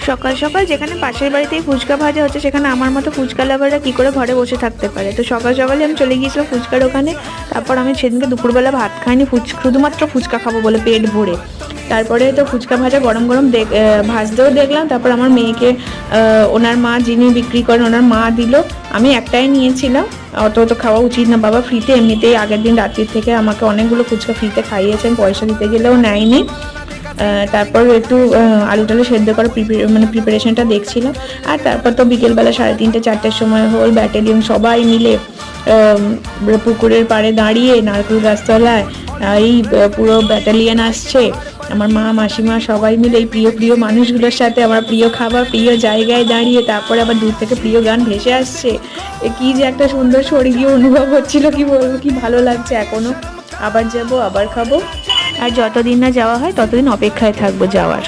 সকাল সকাল যেখানে পাশের বাড়িতেই ফুচকা ভাজা হচ্ছে, সেখানে আমার মতো ফুচকা লাভাররা কী করে ঘরে বসে থাকতে পারে। তো সকাল সকালে আমি চলে গিয়েছিলাম ফুচকার ওখানে। তারপর আমি সেদিনকে দুপুরবেলা ভাত খাইনি, শুধুমাত্র ফুচকা খাবো বলে পেট ভরে। তারপরে তো ফুচকা ভাজা গরম গরম ভাজতেও দেখলাম। তারপর আমার মেয়েকে ওনার মা যিনি বিক্রি করেন ওনার মা দিল। আমি একটাই নিয়েছিলাম, অত তো খাওয়া উচিত না বাবা, ফ্রিতে এমনিতেই আগের দিন রাত্রির থেকে আমাকে অনেকগুলো ফুচকা ফ্রিতে খাইয়েছেন, পয়সা দিতে গেলেও নেয়নি। তারপর একটু আলু টালু সেদ্ধ করার প্রিপারেশনটা দেখছিলাম। আর তারপর তো বিকেলবেলা 3:30 4টের সময় হোল ব্যাটালিয়ন সবাই মিলে পুকুরের পাড়ে দাঁড়িয়ে নারকেল গাছতলায় এই পুরো ব্যাটালিয়ন আসছে। আমার মা মাসিমা সবাই মিলে এই প্রিয় প্রিয় মানুষগুলোর সাথে আমার প্রিয় খাবার প্রিয় জায়গায় দাঁড়িয়ে, তারপরে আবার দূর থেকে প্রিয় গান ভেসে আসছে। কি যে একটা সুন্দর স্বর্গীয় অনুভব হচ্ছিল, কি বলবো, কি ভালো লাগছে এখনো। আবার যাব, আবার খাবো, আর যতদিন না যাওয়া হয় ততদিন অপেক্ষায় থাকবো যাওয়ার।